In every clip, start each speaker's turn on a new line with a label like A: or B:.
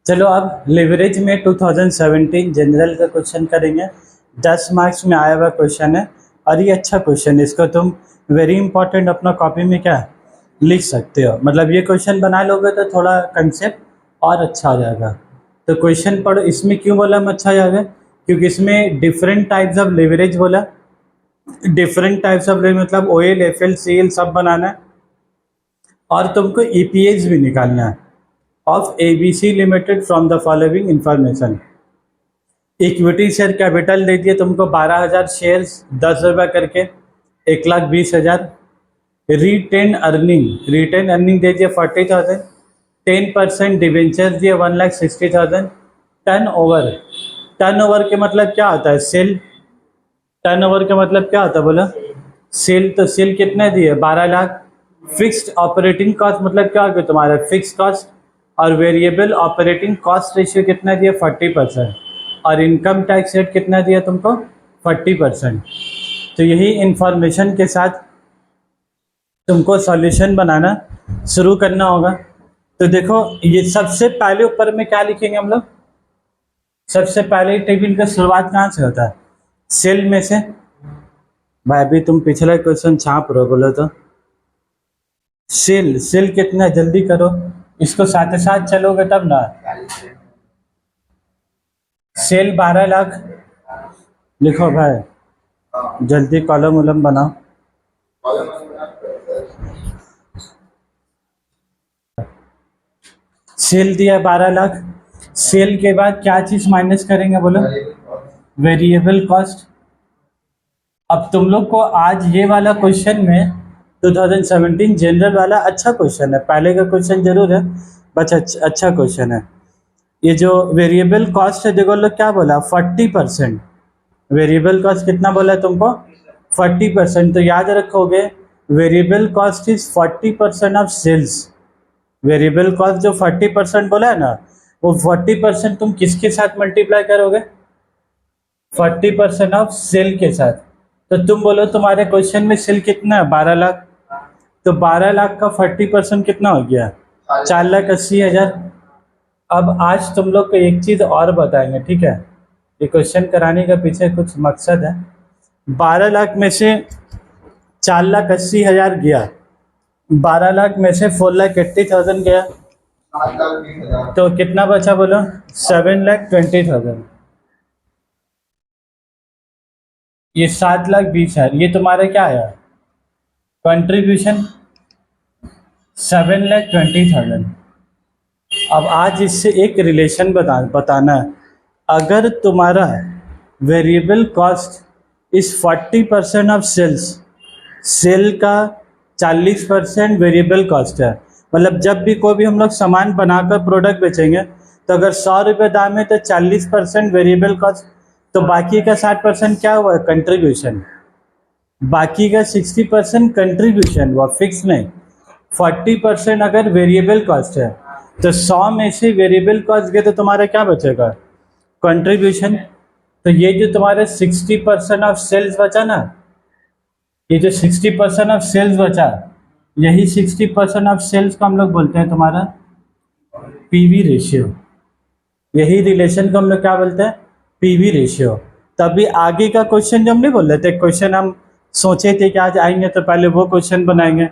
A: चलो अब लिवरेज में 2017 जनरल का क्वेश्चन करेंगे। 10 मार्क्स में आया हुआ क्वेश्चन है और ये अच्छा क्वेश्चन है। इसको तुम वेरी इंपॉर्टेंट अपना कॉपी में क्या लिख सकते हो। मतलब ये क्वेश्चन बना लोगे तो थोड़ा कंसेप्ट और अच्छा हो जाएगा। तो क्वेश्चन पढ़ो। इसमें क्यों बोला हम अच्छा जाएगा, क्योंकि इसमें डिफरेंट टाइप्स ऑफ लिवरेज बोला। डिफरेंट टाइप्स ऑफ लिवरेज मतलब ओएल, एफएल, सीएल सब बनाना है और तुमको ईपीएस भी निकालना है of ABC limited from the following information. Equity share capital दे दिए तुमको 12,000 शेयर्स 10 रुपये करके 1,20,000। रिटेन अर्निंग दे दिए 40,000। 10% डिवेंचर दिए 1,60,000। टर्न ओवर के मतलब क्या होता है? सेल। टर्न ओवर का मतलब क्या होता है बोला? सेल। तो सेल कितने दिए? 12 लाख। फिक्स्ड ऑपरेटिंग कॉस्ट मतलब क्या हो गया तुम्हारा? Fix cost. और वेरिएबल ऑपरेटिंग कॉस्ट रेशियो कितना दिया? 40%। और इनकम टैक्स रेट कितना दिया तुमको? 40%। तो यही इंफॉर्मेशन के साथ तुमको सॉल्यूशन बनाना शुरू करना होगा। तो देखो, ये सबसे पहले ऊपर में क्या लिखेंगे हम लोग? सबसे पहले टेबल का शुरुआत कहाँ से होता है? सेल में से। भाई अभी तुम पिछला क्वेश्चन छाप रहे हो, बोलो तो सेल कितना? जल्दी करो, इसको साथ साथ चलोगे तब ना। सेल 12 लाख लिखो भाई, जल्दी कॉलम वॉलम बनाओ। सेल दिया 12 लाख। सेल के बाद क्या चीज माइनस करेंगे बोलो? Variable cost. अब तुम लोग को आज ये वाला क्वेश्चन में 2017 जनरल वाला अच्छा क्वेश्चन है। पहले का क्वेश्चन जरूर है बट अच्छा क्वेश्चन है। ये जो वेरिएबल कॉस्ट है, देखो लोग क्या बोला? 40%। वेरिएबल कॉस्ट कितना बोला है तुमको? 40%। तो याद रखोगे variable cost is 40% of sales. Variable cost जो 40% बोला है ना, वो 40% तुम किसके साथ मल्टीप्लाई करोगे? 40% ऑफ सेल के साथ। तो तुम बोलो तुम्हारे क्वेश्चन में सेल कितना है? 12 लाख। तो 12 लाख का 40% कितना हो गया? 4,80,000। अब आज तुम लोग को एक चीज और बताएंगे, ठीक है? ये क्वेश्चन कराने का पीछे कुछ मकसद है। 12 लाख में से 4,80,000 गया, 12 लाख में से 4,80,000 गया, तो कितना बचा बोलो? 7,20,000। ये 7,20,000 ये तुम्हारा क्या आया? कंट्रीब्यूशन 7,20,000। अब आज इससे एक रिलेशन बताना है। अगर तुम्हारा वेरिएबल कॉस्ट इस 40% ऑफ सेल्स, सेल का 40% वेरिएबल कॉस्ट है। मतलब जब भी कोई भी हम लोग सामान बनाकर प्रोडक्ट बेचेंगे तो अगर 100 रुपये दाम है तो 40% वेरिएबल कॉस्ट, तो बाकी का 60% क्या हुआ? कंट्रीब्यूशन। बाकी का 60% कंट्रीब्यूशन हुआ, फिक्स नहीं। 40% अगर वेरिएबल कॉस्ट है तो 100 में से वेरिएबल कॉस्ट गए तो तुम्हारा क्या बचेगा? कंट्रीब्यूशन। तो ये जो तुम्हारे 60% ऑफ सेल्स बचा ना, ये जो 60% ऑफ सेल्स बचा, यही 60% ऑफ सेल्स को हम लोग बोलते हैं तुम्हारा पीवी रेशियो। यही रिलेशन को हम लोग क्या बोलते हैं? PV ratio. तभी आगे का क्वेश्चन जो हम नहीं बोल रहे थे, क्वेश्चन हम सोचे थे कि आज आएंगे तो पहले वो क्वेश्चन बनाएंगे,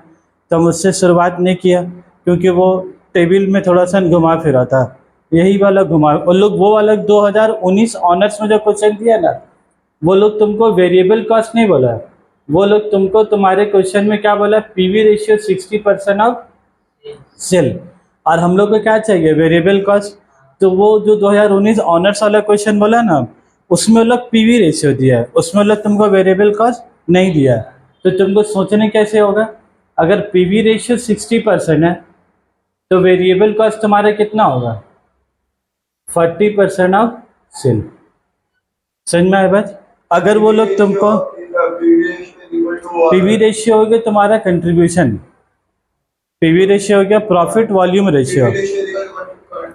A: तो हम उससे शुरुआत नहीं किया क्योंकि वो टेबल में थोड़ा सा घुमा फिरा था। यही वाला घुमा, और लोग वो वाला 2019 ऑनर्स में जो क्वेश्चन दिया ना, वो लोग तुमको वेरिएबल कॉस्ट नहीं बोला, वो लोग तुमको तुम्हारे क्वेश्चन में क्या बोला? PV ratio 60% of sale. और हम लोग को क्या चाहिए? Variable cost. तो वो जो 2019 ऑनर्स वाला क्वेश्चन बोला ना, उसमें लोग पीवी रेशियो दिया है, उसमें लोग तुमको वेरिएबल कॉस्ट नहीं दिया है। तो तुमको सोचने कैसे होगा? अगर पीवी रेशियो 60% है तो वेरिएबल कॉस्ट तुम्हारा कितना होगा? 40% ऑफ सेल। समझ में आया बात? अगर वो लोग तुमको पीवी रेशियो हो गया तुम्हारा कंट्रीब्यूशन, पीवी रेशियो हो गया प्रॉफिट वॉल्यूम रेशियो,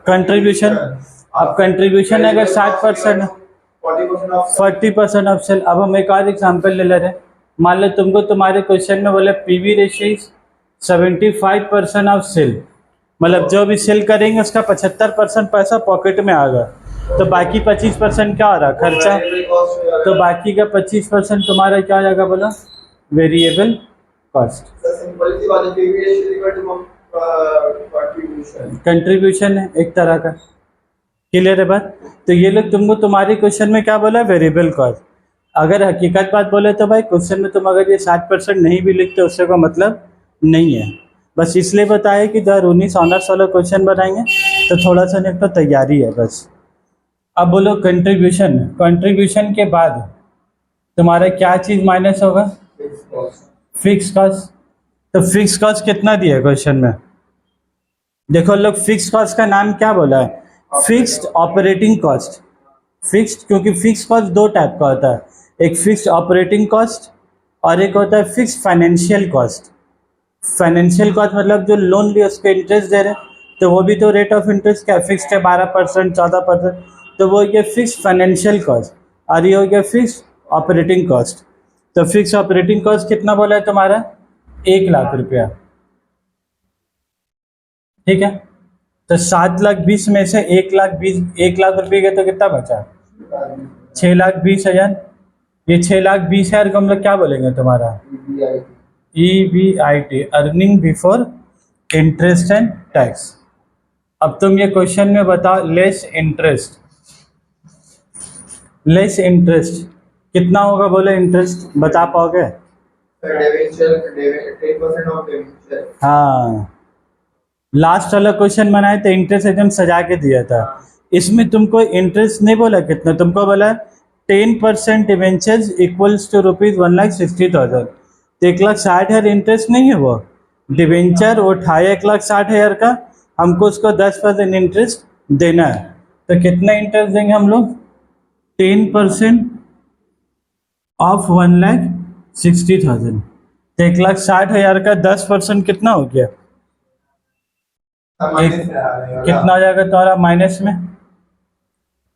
A: कंट्रीब्यूशन। अब कंट्रीब्यूशन अगर 60% है, 40% ऑफ सेल। अब हम एक और एग्जांपल ले रहे हैं। मान लो तुमको तुम्हारे क्वेश्चन में बोले पीवी रेशियो 75% ऑफ सेल, मतलब जो भी सेल करेंगे उसका 75% पैसा पॉकेट में आ गया, तो बाकी 25% क्या हो रहा खर्चा, तो बाकी का 25% तुम्हारा क्या हो जाएगा बोला, वेरिएबल कॉस्ट। कंट्रीब्यूशन है एक तरह का, क्लियर है बात। तो ये लोग तुमको तुम्हारे क्वेश्चन में क्या बोला, वेरिएबल कॉस्ट। अगर हकीकत बात बोले तो भाई क्वेश्चन में तुम अगर ये 60% नहीं भी लिखते उससे कोई मतलब नहीं है, बस इसलिए बताया कि 2019 ऑनर्स वाला क्वेश्चन बनाएंगे तो थोड़ा सा नहीं तो तैयारी है बस। अब बोलो कंट्रीब्यूशन, कंट्रीब्यूशन के बाद तुम्हारा क्या चीज़ माइनस होगा, फिक्स कॉस्ट। तो फिक्स कॉस्ट कितना दिया है क्वेश्चन में, देखो लोग फिक्स कॉस्ट का नाम क्या बोला है, फिक्स्ड ऑपरेटिंग कॉस्ट। फिक्स्ड क्योंकि फिक्स कॉस्ट दो टाइप का होता है, एक फिक्स्ड ऑपरेटिंग कॉस्ट और एक होता है fixed financial cost. Financial cost मतलब जो लोन लिया उसके इंटरेस्ट दे रहे हैं, तो वो भी तो रेट ऑफ इंटरेस्ट क्या फिक्स्ड है 12% 14%, तो वो हो गया फिक्स्ड फाइनेंशियल कॉस्ट और ये हो गया फिक्स्ड ऑपरेटिंग कॉस्ट। तो फिक्स ऑपरेटिंग कॉस्ट कितना बोला है तुम्हारा, 1 लाख रुपया, ठीक है। तो 7 लाख 20 में से 1 लाख 20, 1 लाख रुपये के तो कितना बचा, 6 लाख 20 हजार। ये 6 लाख 20 हजार को हम लोग क्या बोलेंगे तुम्हारा, EBIT, earning before interest and tax. अब तुम ये क्वेश्चन में बताओ, लेस इंटरेस्ट, लेस इंटरेस्ट कितना होगा बोले, इंटरेस्ट बता पाओगे, हाँ लास्ट वाला क्वेश्चन बनाए तो इंटरेस्ट एकदम सजा के दिया था, इसमें तुमको इंटरेस्ट नहीं बोला कितना, तुमको बोला 10% डिवेंचर्स इक्वल्स टू ₹1,60,000, तो 1,60,000 इंटरेस्ट नहीं है वो, डिवेंचर उठाया 1,60,000 का, हमको उसको 10% इंटरेस्ट देना है, तो कितना इंटरेस्ट देंगे हम लोग, 10% ऑफ 1,60,000, तो 1,60,000 का 10% कितना हो गया, कितना हो जाएगा तुम्हारा माइनस में,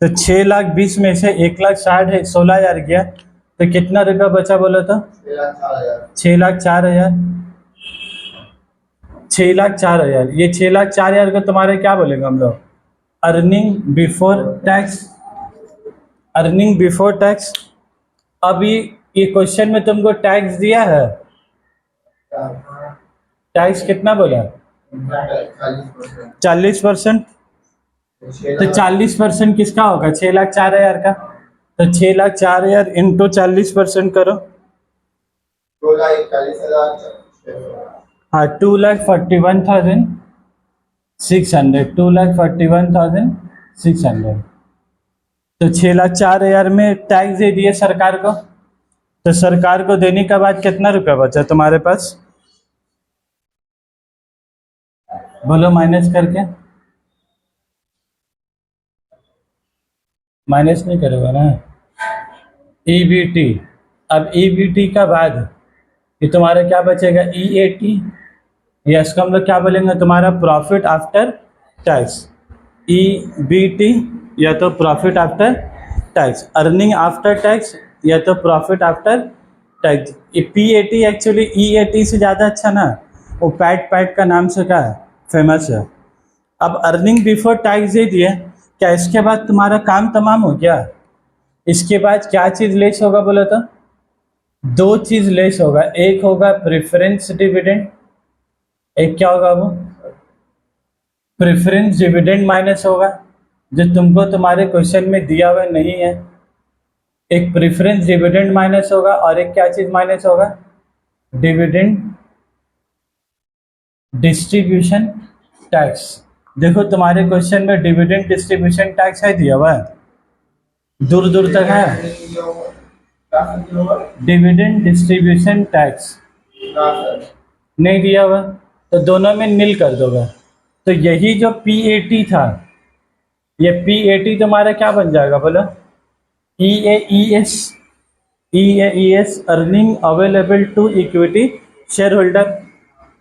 A: तो 6 लाख 20 में से 1,60,000 है 16,000 गया, तो कितना रुपया बचा बोला था, 6,04,000, 6,04,000, ये 6,04,000 को तुम्हारे क्या बोलेंगे हम लोग, earning before tax, earning before tax. अभी ये क्वेश्चन में तुमको टैक्स दिया है, टैक्स कितना बोला, 40%, तो 40% किसका होगा, 6,04,000 का, तो 6,04,000 इंटू 40% करो, हाँ 2,41,600, 2,41,600, तो 6,04,000 में टैक्स दे दिए सरकार को, तो सरकार को देने के बाद कितना रुपया बचा तुम्हारे पास, बोलो माइनस करके, माइनस नहीं करेगा ना, EBT। अब EBT का बाद ये तुम्हारा क्या बचेगा, EAT, या इसको हम लोग क्या बोलेंगे तुम्हारा प्रॉफिट आफ्टर टैक्स, EBT या तो profit after tax, earning after tax या तो प्रॉफिट आफ्टर टैक्स। ये PAT एक्चुअली EAT से ज़्यादा अच्छा ना, वो पैट पैट का नाम से क्या है फेमस है। अब अर्निंग बिफोर टैक्स दे दिए, क्या इसके बाद तुम्हारा काम तमाम हो गया, इसके बाद क्या चीज़ लेस होगा बोला तो, दो चीज़ लेस होगा, एक होगा प्रेफरेंस डिविडेंड, एक क्या होगा वो, प्रेफरेंस डिविडेंड माइनस होगा, जो तुमको तुम्हारे क्वेश्चन में दिया हुआ नहीं है, एक प्रेफरेंस डिविडेंड माइनस होगा और एक क्या चीज़ माइनस होगा, डिविडेंड डिस्ट्रीब्यूशन टैक्स। देखो तुम्हारे क्वेश्चन में डिविडेंड डिस्ट्रीब्यूशन टैक्स है दिया हुआ है, दूर दूर तक है, डिविडेंड डिस्ट्रीब्यूशन टैक्स नहीं दिया हुआ, तो दोनों में नील कर दोगे, तो यही जो PAT था, ये PAT तुम्हारा क्या बन जाएगा बोलो, EAES, EAES earning available to equity share holder,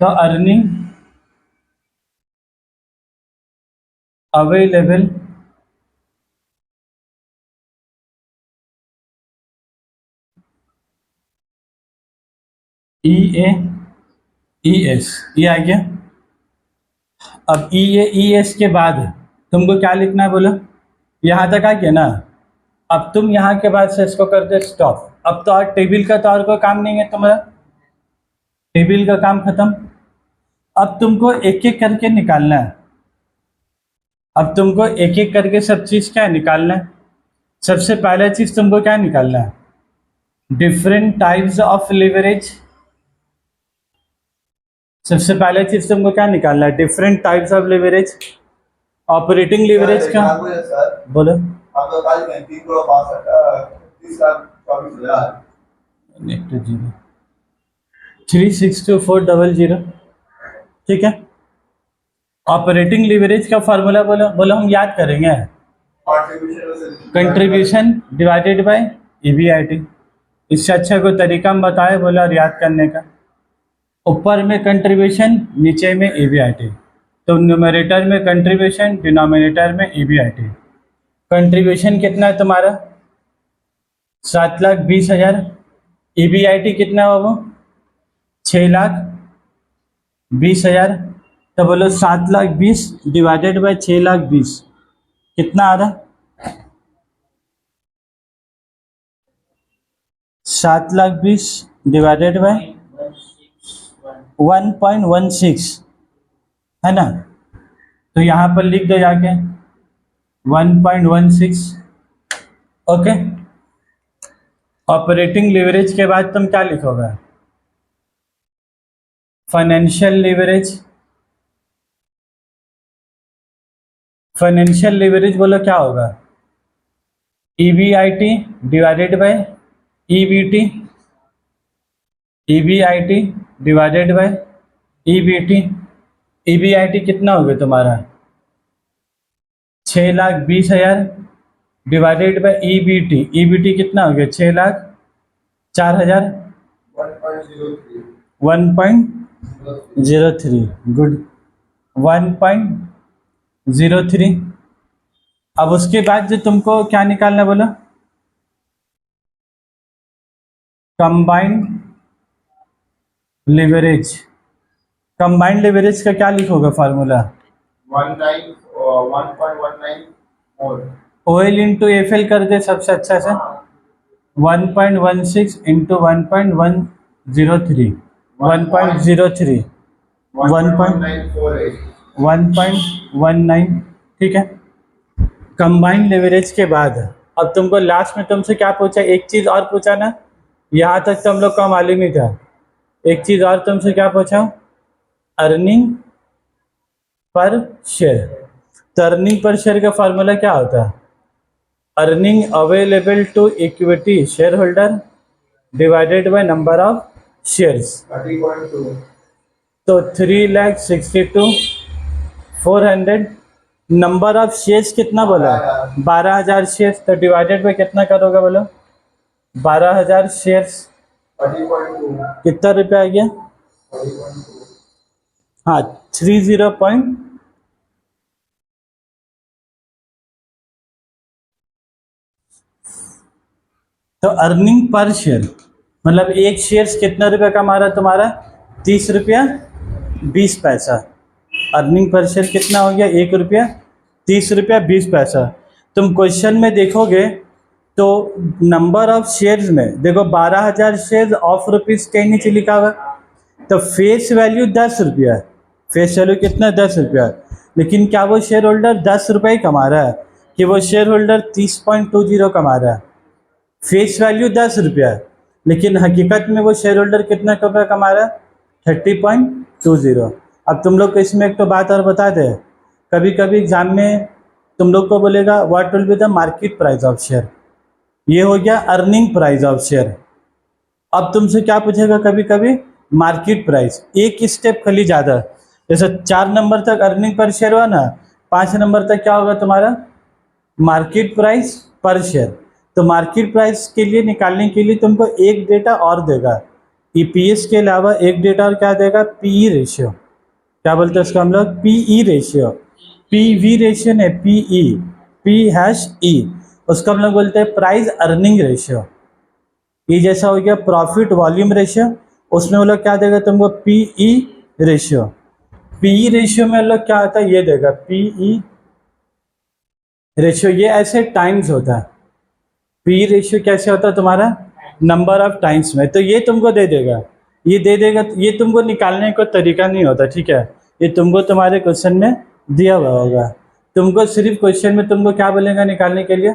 A: तो अर्निंग अवेलेबल EAES, ये आ गया, अब ई एस के बाद तुमको क्या लिखना है बोलो, यहाँ तक आ गया ना। अब तुम यहाँ के बाद से इसको कर दे स्टॉप। अब तो और टेबल का तो और कोई काम नहीं है तुम्हारा, टेबल का काम खत्म। अब तुमको एक एक करके निकालना है, अब तुमको एक एक करके सब चीज़ क्या निकालना है। सबसे पहला चीज़ तुमको क्या निकालना है, डिफरेंट टाइप्स ऑफ लिवरेज। सबसे पहला चीज़ तुमको क्या निकालना है, different types of leverage. Operating leverage का बोलो,
B: आपका कल
A: 3,62,24,000 3,62,400, ठीक है। ऑपरेटिंग लिवरेज का फार्मूला बोलो, बोलो हम याद करेंगे, कंट्रीब्यूशन डिवाइडेड बाय EBIT। इससे अच्छा कोई तरीका हम बताए बोला और याद करने का। ऊपर में कंट्रीब्यूशन, नीचे में EBIT, तो न्यूमरेटर में कंट्रीब्यूशन, डिनोमिनेटर में EBIT। कंट्रीब्यूशन कितना है तुम्हारा 7,20,000, EBIT कितना हुआ वो 6,20,000। तो बोलो 7,20,000 डिवाइडेड बाय 6,20,000 कितना आ रहा, 7,20,000 डिवाइडेड बाय 1.16 है ना। तो यहाँ पर लिख दो जाके 1.16, ओके। ऑपरेटिंग लिवरेज के बाद तुम क्या लिखोगे, फाइनेंशियल लिवरेज। फाइनेंशियल लिवरेज बोलो क्या होगा, EBIT divided by EBT, EBIT divided by EBT। EBIT कितना हो गया तुम्हारा 6,20,000 डिवाइडेड बाय EBT। EBT कितना हो गया 6,04,000, 1.03, गुड 1.03। अब उसके बाद जो तुमको क्या निकालना बोला, कंबाइंड लिवरेज। कंबाइंड लिवरेज का क्या लिखोगे फार्मूला,
B: 1.19
A: OL इंटू FL कर दे सबसे अच्छा से, 1.16 इंटू 1.103, 1.03, 1.19, ठीक है। कंबाइंड लिवरेज के बाद अब तुमको लास्ट में तुमसे क्या पूछा, एक चीज़ और पूछा ना, यहाँ तक तो हम लोग का मालूम ही था। एक चीज़ और तुमसे क्या पूछा, अर्निंग पर शेयर। तो अर्निंग पर शेयर का फार्मूला क्या होता है, earning available to equity share holder divided by number of shares.
B: 30.2
A: तो 3,62,400, नंबर ऑफ शेयर्स कितना बोला 12,000 शेयर्स, तो डिवाइडेड बाय कितना करोगे बोलो 12,000 शेयर्स
B: 30.2
A: कितना रुपया आ गया,
B: 30.2
A: हाँ 30 तो अर्निंग पर शेयर मतलब एक शेयर्स कितना रुपया कमा रहा तुम्हारा 30 रुपया 20 पैसा। अर्निंग पर शेयर कितना हो गया 1 रुपया 30 रुपया 20 पैसा। तुम क्वेश्चन में देखोगे तो नंबर ऑफ शेयर्स में देखो 12,000 शेयर्स ऑफ रुपीज़ कहीं नीचे लिखा हुआ, तो फेस वैल्यू 10 रुपया, फेस वैल्यू कितना 10 रुपया, लेकिन क्या वो शेयर होल्डर 10 रुपये कमा रहा है कि वो शेयर होल्डर 30.20 कमा रहा है। फेस वैल्यू 10 रुपया है लेकिन हकीकत में वो शेयर होल्डर कितना रुपया कमा रहा है 30.20। अब तुम लोग को इसमें एक तो बात और बता दे, कभी कभी एग्जाम में तुम लोग को बोलेगा what will be the market price of share, ये हो गया अर्निंग प्राइस ऑफ शेयर। अब तुमसे क्या पूछेगा कभी कभी मार्केट प्राइस, एक स्टेप खाली ज़्यादा, जैसे 4 नंबर तक अर्निंग पर शेयर हुआ ना, 5 नंबर तक क्या होगा तुम्हारा मार्केट प्राइस पर शेयर। तो मार्केट प्राइस के लिए निकालने के लिए तुमको एक डेटा और देगा, EPS के अलावा एक डेटा और क्या देगा PE रेशियो, क्या बोलते हैं उसको हम लोग PE रेशियो, PV रेशियो नहीं PE, P#E, उसको हम लोग बोलते हैं प्राइस अर्निंग रेशियो। ये जैसा हो गया प्रॉफिट वॉल्यूम रेशियो, उसमें वो लोग क्या देगा तुमको PE रेशियो। पी रेशियो में लोग क्या होता है ये देगा, पीई रेशियो, ये ऐसे टाइम्स होता है। पी रेशियो कैसे होता है तुम्हारा, नंबर ऑफ टाइम्स में, तो ये तुमको दे देगा, ये दे देगा, ये तुमको निकालने का तरीका नहीं होता, ठीक है, ये तुमको तुम्हारे क्वेश्चन में दिया हुआ होगा। तुमको सिर्फ क्वेश्चन में तुमको क्या बोलेगा निकालने के लिए,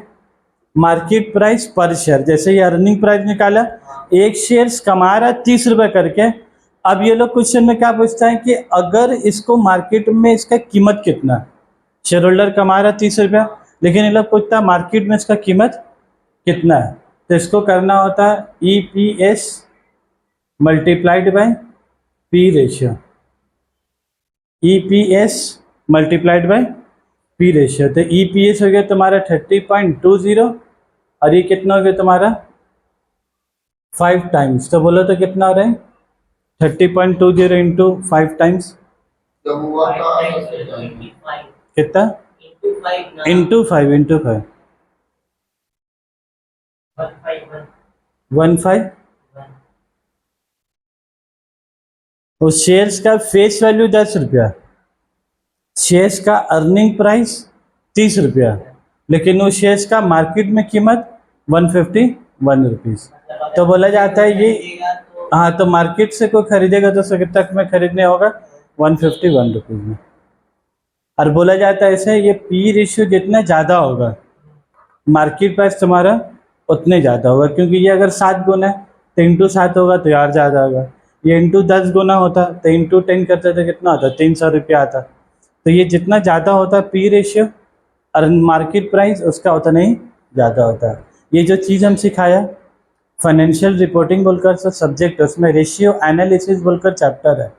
A: मार्केट प्राइस पर शेयर। जैसे ये अर्निंग प्राइस निकाला, एक शेयर्स कमा रहा 30 रुपये करके। अब ये लोग क्वेश्चन में क्या पूछता है कि अगर इसको मार्केट में इसका कीमत कितना, शेयर होल्डर कमा रहा 30 रुपया, लेकिन ये लोग पूछता है मार्केट में इसका कीमत कितना है, तो इसको करना होता है EPS multiplied by P ratio, EPS multiplied by P ratio. तो EPS हो गया तुम्हारा 30.20 और ये कितना हो गया तुम्हारा 5 टाइम्स, तो बोलो तो कितना हो रहा है 30.20 इंटू 5 टाइम्स,
B: जब हुआ था
A: कितना, इंटू 5 15। उस शेयर्स का फेस वैल्यू 10 रुपया, शेयर्स का अर्निंग प्राइस 30 रुपया, लेकिन उस शेयर्स का मार्केट में कीमत 151 रुपीज़। तो बोला जाता है ये, हाँ, तो मार्केट से कोई खरीदेगा तो कितने तक में खरीदने होगा 151 रुपीज़ में। और बोला जाता है ऐसे, ये पी रेशियो जितना ज़्यादा होगा मार्केट प्राइस तुम्हारा उतने ज़्यादा होगा, क्योंकि ये अगर 7 गुना है तो इंटू 7 होगा तो यार ज़्यादा होगा, ये इंटू 10 गुना होता तो इंटू 10 करते तो कितना होता 300 रुपया आता। तो ये जितना ज़्यादा होता है पी रेशियो और मार्केट प्राइस उसका उतना ही ज़्यादा होता है। ये जो चीज़ हम सिखाया फाइनेंशियल रिपोर्टिंग बोलकर सब्जेक्ट, उसमें रेशियो एनालिसिस बोलकर चैप्टर है,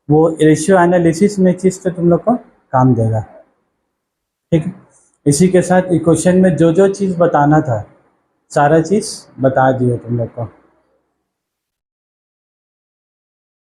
A: वो रेशियो एनालिसिस में चीज़ तो तुम लोग को काम देगा, ठीक है। इसी के साथ क्वेश्चन में जो जो चीज़ बताना था सारा चीज़ बता दिए तुम लोग को।